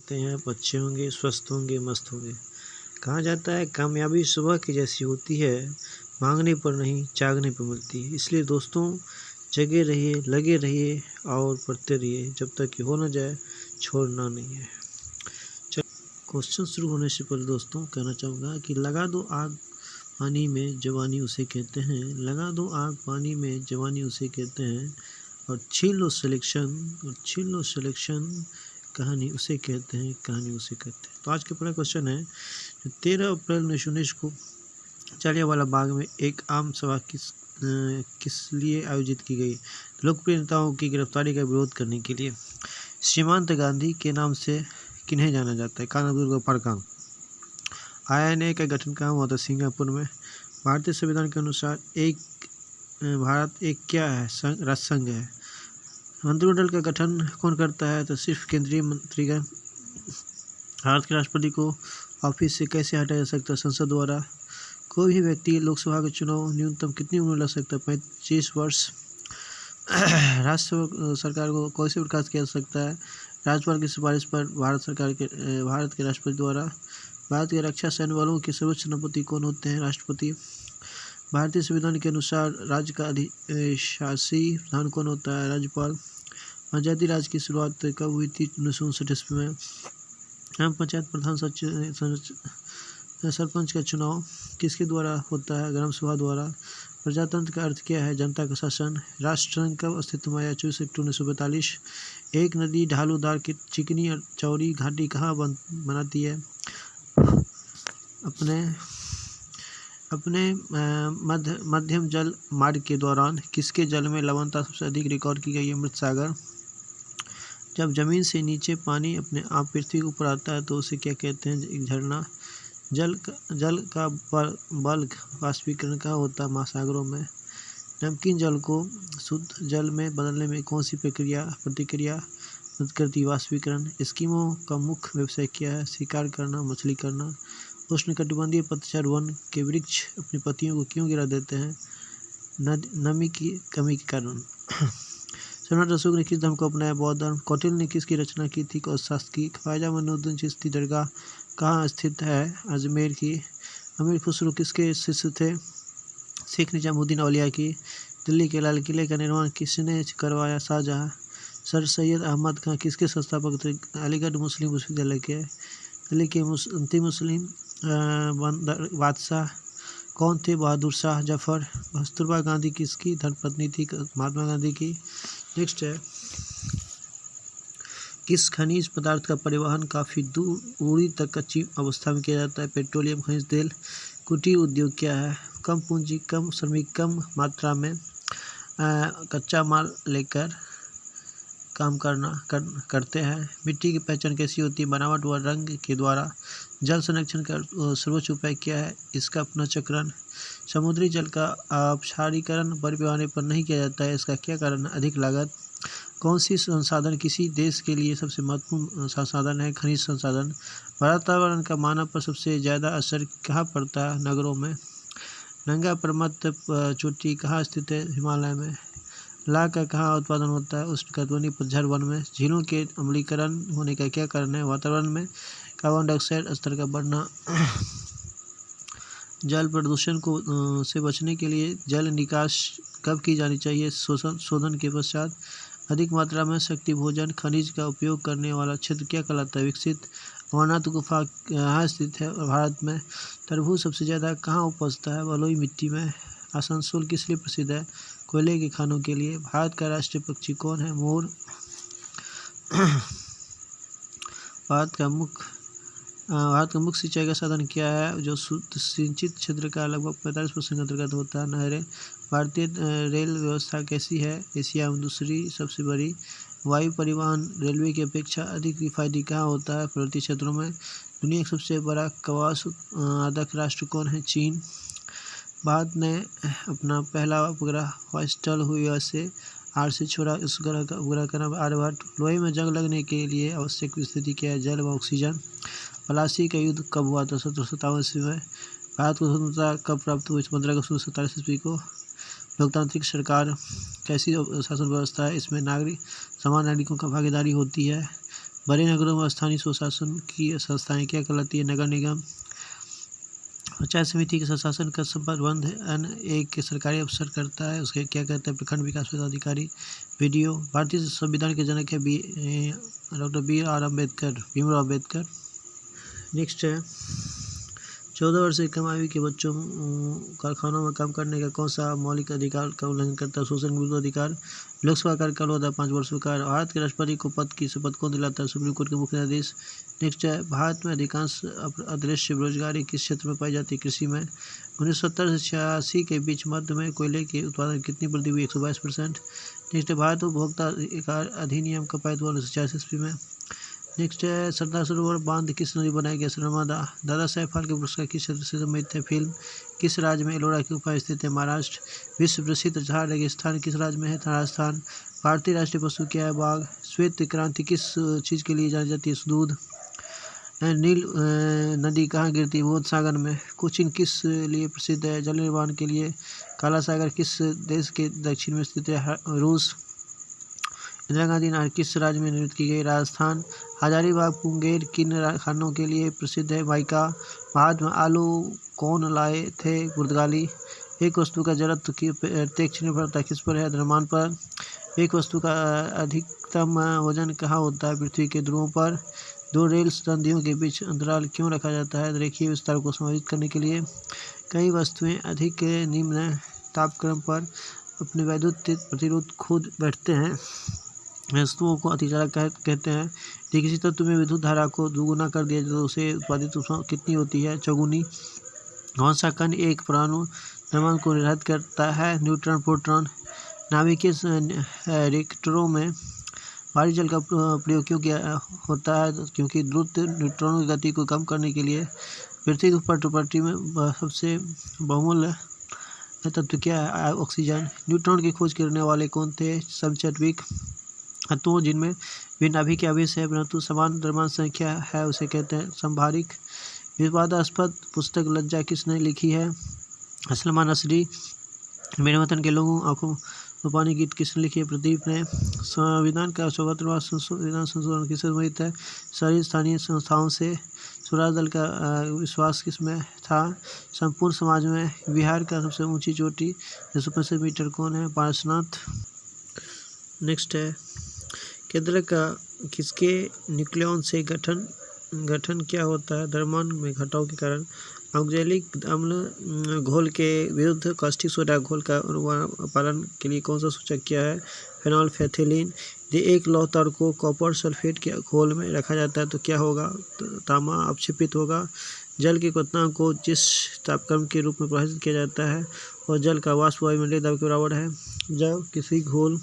खाते हैं, अच्छे होंगे, स्वस्थ होंगे, मस्त होंगे। कहा जाता है कामयाबी सुबह की जैसी होती है, मांगने पर नहीं जागने पर मिलती है। इसलिए दोस्तों जगे रहिए, लगे रहिए और पढ़ते रहिए जब तक कि हो न जाए, छोड़ना नहीं है। क्वेश्चन शुरू होने से पहले दोस्तों कहना चाहूँगा कि लगा दो आग पानी में जवानी उसे कहते हैं, लगा दो आग पानी में जवानी उसे कहते हैं, और छीन लो सिलेक्शन कहानी उसे कहते हैं, कहानी उसे कहते हैं। तो आज का पहला क्वेश्चन है 13 अप्रैल 1919 को जालियांवाला बाग में एक आम सभा किस लिए आयोजित की गई? लोकप्रिय नेताओं की गिरफ्तारी का विरोध करने के लिए। सीमांत गांधी के नाम से किन्हें जाना जाता है? कान अब्दुल गफ्फार खान। INA का गठन कहाँ हुआ था? सिंगापुर में। भारतीय संविधान के अनुसार भारत एक क्या है? राष्ट्रसंघ है। मंत्रिमंडल का गठन कौन करता है? तो सिर्फ केंद्रीय मंत्रीगण। भारत के राष्ट्रपति को ऑफिस से कैसे हटाया जा सकता है? संसद द्वारा। कोई भी व्यक्ति लोकसभा के चुनाव न्यूनतम कितनी उम्र लग सकता है? 25 वर्ष। राज्य सरकार को कैसे बर्खास्त किया जा सकता है? राज्यपाल की सिफारिश पर भारत के राष्ट्रपति द्वारा। भारत के रक्षा सैन्य बलों के सर्वोच्च सेनापति कौन होते हैं? राष्ट्रपति। भारतीय संविधान के अनुसार राज्य का अधिशासी प्रधान कौन होता है? राज्यपाल। आज़ादी राज्य की शुरुआत कब हुई थी? 1959 ईस्वी में। ग्राम पंचायत प्रधान सरपंच का चुनाव किसके द्वारा होता है? ग्राम सभा द्वारा। प्रजातंत्र का अर्थ क्या है? जनता का शासन। राष्ट्रसंघ कब अस्तित्व में आया? 24 अक्टूबर 1942। एक नदी ढालूदार की चिकनी और चौड़ी घाटी कहाँ बनाती है? अपने मध्यम जल मार्ग के दौरान किसके जल में लवणता सबसे अधिक रिकॉर्ड की गई है? अमृत सागर। जब जमीन से नीचे पानी अपने आप पृथ्वी के ऊपर आता है तो उसे क्या कहते हैं? एक झरना। जल का बल्क वाष्पीकरण कहाँ होता है? महासागरों में। नमकीन जल को शुद्ध जल में बदलने में कौन सी प्रतिक्रिया मदद करती है? वाष्पीकरण। एस्किमो का मुख्य व्यवसाय क्या है? शिकार करना, मछली करना। उष्णकटिबंधीय पतझड़ वन के वृक्ष अपनी पत्तियों को क्यों गिरा देते हैं? नमी की कमी के कारण। सम्राट अशोक ने किस धर्म को अपनाया? बौद्ध धर्म। कौटिल्य ने किसकी रचना की थी? अर्थशास्त्र की। ख्वाजा मोइनुद्दीन चिश्ती दरगाह कहाँ स्थित है? अजमेर की। अमीर खुसरो किसके शिष्य थे? शेख निजामुद्दीन औलिया की। दिल्ली के लाल किले का निर्माण किसने करवाया? शाहजहां। सर सैयद अहमद खान किसके संस्थापक थे? अलीगढ़ मुस्लिम विश्वविद्यालय के। दिल्ली के अंतिम मुस्लिम बादशाह कौन थे? बहादुर शाह जफर। कस्तूरबा गांधी किसकी धर्मपत्नी थी? महात्मा गांधी की। नेक्स्ट है किस खनिज पदार्थ का परिवहन काफ़ी दूरी तक कच्ची अवस्था में किया जाता है? पेट्रोलियम खनिज तेल। कुटीर उद्योग क्या है? कम पूंजी, कम श्रमिक, कम मात्रा में कच्चा माल लेकर काम करते हैं। मिट्टी की पहचान कैसी होती है? बनावट व रंग के द्वारा। जल संरक्षण का सर्वोच्च उपाय क्या है? इसका पुनर्चक्रण। समुद्री जल का अपसारीकरण बड़े पैमाने पर नहीं किया जाता है, इसका क्या कारण है? अधिक लागत। कौन सी संसाधन किसी देश के लिए सबसे महत्वपूर्ण संसाधन है? खनिज संसाधन। वातावरण का मानव पर सबसे ज़्यादा असर कहाँ पड़ता है? नगरों में। नंगा पर्वत चोटी कहाँ स्थित है? हिमालय में। लाख का कहाँ उत्पादन होता है? उष्णकटिबंधीय पतझड़ वन में। झीलों के अम्लीकरण होने का क्या कारण है? वातावरण में कार्बन डाइऑक्साइड स्तर का बढ़ना। जल प्रदूषण से बचने के लिए जल निकास कब की जानी चाहिए? शोधन के पश्चात। अधिक मात्रा में शक्ति भोजन खनिज का उपयोग करने वाला क्षेत्र क्या कहलाता है? विकसित। अमरनाथ गुफा कहाँ स्थित है? भारत में। तरबूज सबसे ज़्यादा कहाँ उपजता है? बलुई मिट्टी में। आसनसोल किस लिए प्रसिद्ध है? कोयले के खानों के लिए। भारत का राष्ट्रीय पक्षी कौन है? मोर। भारत का मुख्य सिंचाई का साधन क्या है? जो सिंचित क्षेत्र का लगभग 45% अंतर्गत होता है? नहरें। भारतीय रेल व्यवस्था कैसी है? एशिया में दूसरी सबसे बड़ी। वायु परिवहन रेलवे की अपेक्षा अधिक किफायती कहाँ होता है? पर्वतीय क्षेत्रों में। दुनिया का सबसे बड़ा कपास उत्पादक राष्ट्र कौन है? चीन। भारत ने अपना पहला उपग्रह व्हाइटस्टार हुई से आर से छोड़ा। इस उपग्रह का नाम आर्यभट्ट। लोहे में जंग लगने के लिए आवश्यक स्थिति क्या है? जल व ऑक्सीजन। प्लासी का युद्ध कब हुआ था? 1757 ईस्वी में। भारत को स्वतंत्रता कब प्राप्त हुई? 15 अगस्त 1947 ईस्वी को। लोकतांत्रिक सरकार कैसी शासन व्यवस्था है? इसमें सामान्य नागरिकों का भागीदारी होती है। बड़े नगरों में स्थानीय स्वशासन की संस्थाएं क्या कहलाती है? नगर निगम। पंचायत समिति के स्वशासन का प्रबंधन एक सरकारी अफसर करता है, उसके क्या कहते हैं? प्रखंड विकास पदाधिकारी। वीडियो। भारतीय संविधान के जनक है डॉक्टर भीमराव अम्बेडकर। नेक्स्ट है 14 वर्ष से कम आयु के बच्चों कारखानों में काम करने का कौन सा मौलिक अधिकार का उल्लंघन करता है? शोषण विरोधी अधिकार। लोकसभा कार्यकाल होता है 5 वर्षों का। भारत के राष्ट्रपति को पद की शपथ कौन दिलाता है? सुप्रीम कोर्ट के मुख्य न्यायाधीश। नेक्स्ट है भारत में अधिकांश अदृश्य बेरोजगारी किस क्षेत्र में पाई जाती है? कृषि में। 1970 से 86 के बीच मध्य में कोयले के उत्पादन कितनी वृद्धि हुई? 122%। नेक्स्ट है भारत उपभोक्ता अधिकार अधिनियम कब पारित हुआ? 1986 ईस्वी में। नेक्स्ट है सरदार सरोवर बांध किस नदी बनाया गया? नर्मदा। दादा साहेब फाल्के पुरस्कार किस क्षेत्र से संबंधित है? फिल्म। किस राज्य में एलोरा की गुफा स्थित है? महाराष्ट्र। विश्व प्रसिद्ध थार रेगिस्तान किस राज्य में है? राजस्थान। भारतीय राष्ट्रीय पशु क्या है? बाघ। श्वेत क्रांति किस चीज़ के लिए जानी जाती है? दूध। नील नदी कहाँ गिरती है? भूमध्य सागर में। कोचीन किस लिए प्रसिद्ध है? जल निर्माण के लिए। काला सागर किस देश के दक्षिण में स्थित है? रूस। इंदिरा गांधी नहर किस राज्य में निर्मित की गई? राजस्थान। हजारीबाग मुंगेर किन खानों के लिए प्रसिद्ध है? माइका। भारत में आलू कौन लाए थे? पुर्तगाली। एक वस्तु का जड़त्व की प्रत्यक्ष निर्भरता किस पर है? द्रव्यमान पर। एक वस्तु का अधिकतम वजन कहाँ होता है? पृथ्वी के ध्रुवों पर। दो रेल संधियों के बीच अंतराल क्यों रखा जाता है? रेखीय विस्तार को समायोजित करने के लिए। कई वस्तुएं अधिक निम्न तापक्रम पर अपने वैद्युत प्रतिरोध खुद बैठते हैं। वस्तुओं को अतिचालक कहते हैं। यदि किसी तत्व में विद्युत धारा को दोगुना कर दिया जाए तो उसे उत्पादित ऊष्मा कितनी होती है? चौगुनी। कौन सा कण एक परमाणु द्रव्यमान को निर्धारित करता है? Neutron proton. नाभिकीय रिएक्टरों में भारी जल का प्रयोग क्यों किया होता है? क्योंकि द्रुत न्यूट्रॉनों की गति को कम करने के लिए। पृथ्वी की प्रकृति में सबसे बहुमूल्य तत्व क्या है? ऑक्सीजन। न्यूट्रॉन की खोज करने वाले कौन थे? सम चैडविक। तत्वों जिनमें भिन्न नाभिकीय आवेश है परंतु समान द्रव्यमान संख्या है उसे कहते हैं संभारिक। विवादास्पद पुस्तक लज्जा किसने लिखी है? सलमान नसरी। मेरे वतन के लोगों आंखों में पानी गीत किसने लिखी है? प्रदीप ने। संविधान का 74वां संविधान संशोधन किससे संबंधित है? सारी स्थानीय संस्थाओं से। स्वराज दल का विश्वास किसमें था? संपूर्ण समाज में। बिहार का सबसे ऊंची चोटी 165 मीटर कौन है? पार्श्वनाथ। नेक्स्ट है केंद्र का किसके न्यूक्लियन से गठन क्या होता है? द्रव्यमान में घटाव के कारण। ऑक्जेलिक अम्ल घोल के विरुद्ध कास्टिक सोडा घोल का पालन के लिए कौन सा सूचक क्या है? फेनोल्फेथिलीन। यदि एक लौह तार को कॉपर सल्फेट के घोल में रखा जाता है तो क्या होगा? तांबा अपक्षेपित होगा। जल की क्वथनांक को जिस तापक्रम के रूप में परिभाषित किया जाता है और जल का वाष्प वायुमंडलीय दाब के बराबर है। जब किसी घोल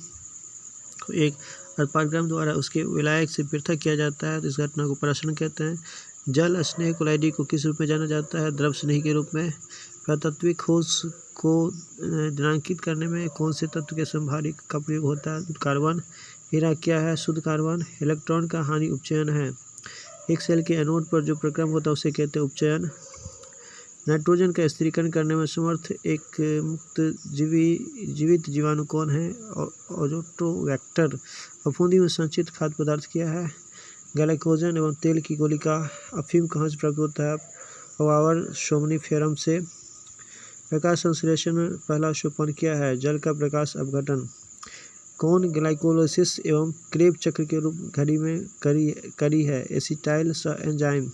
को एक पाठ्यक्रम द्वारा उसके विलायक से पृथक किया जाता है तो इस घटना को पराक्षण कहते हैं। जल स्नेह कोलाइडी को किस रूप में जाना जाता है? द्रव स्नेह के रूप में। प्रातात्विक खोज को दिनांकित करने में कौन से तत्व के संभारिक का प्रयोग होता है? कार्बन। हीरा क्या है? शुद्ध कार्बन। इलेक्ट्रॉन का हानि उपचयन है। एक सेल के एनोड पर जो प्रक्रम होता है उसे कहते हैं उपचयन। नाइट्रोजन का स्थिरीकरण करने में समर्थ एक मुक्त जीवित जीवाणु कौन है? ऑटोवैक्टर। फफूंदी में संचित खाद्य पदार्थ क्या है? ग्लाइकोजन एवं तेल की गोलिका। अफीम कहाँ से प्राप्त होता है? अवावर सोमनीफेरम से। प्रकाश संश्लेषण में पहला सोपान क्या है? जल का प्रकाश अपघटन। कौन ग्लाइकोलाइसिस एवं क्रेब चक्र के रूप घड़ी में करी है? Acetyl enzyme.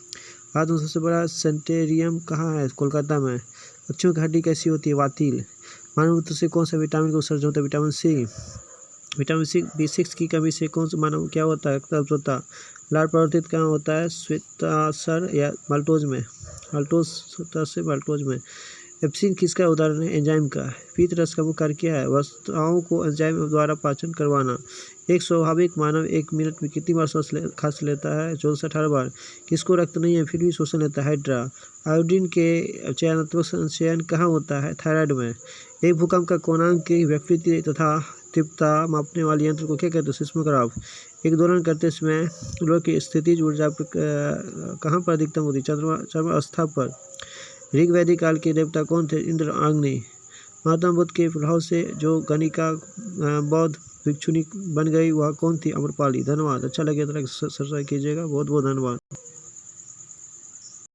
भारत में सबसे बड़ा सेंटेरियम कहाँ है? कोलकाता में। पक्षियों की हड्डी कैसी होती है? वातिल। मानव मूत्र से कौन सा विटामिन का उत्सर्जन होता है? Vitamin C. विटामिन B6 की कमी से कौन सा मानव क्या होता है? रक्तस्राव होता है। लाल परिवर्तित कहाँ होता है? श्वेताशर या माल्टोज में। माल्टोज में। एप्सिन किसका उदाहरण है? एंजाइम का। पीत रस का मुख्य कार्य क्या है? वस्तुओं को एंजाइम द्वारा पाचन करवाना। एक स्वाभाविक मानव 1 मिनट में कितनी बार सांस लेता है? 14 से 18 बार। किसको रक्त नहीं है फिर भी श्वसन लेता है? हाइड्रा। आयोडीन के चयनात्मक संचयन कहाँ होता है? थायराइड में। एक भूकंप का कोणांक की विकृति तथा तीव्रता मापने वाले यंत्र को क्या कहते हैं? सिस्मोग्राफ। एक दोलन करते समय लोह की स्थितिज ऊर्जा कहाँ पर अधिकतम होती है? चंद्रावस्था पर। ऋग वैदिक काल के देवता कौन थे? इंद्र, अग्नि। महात्मा बुद्ध के प्रभाव से जो गणिका बौद्ध भिक्षुनी बन गई वह कौन थी? अम्रपाली। धन्यवाद। अच्छा लगे तो लाइक सब्सक्राइब कीजिएगा। बहुत बहुत धन्यवाद।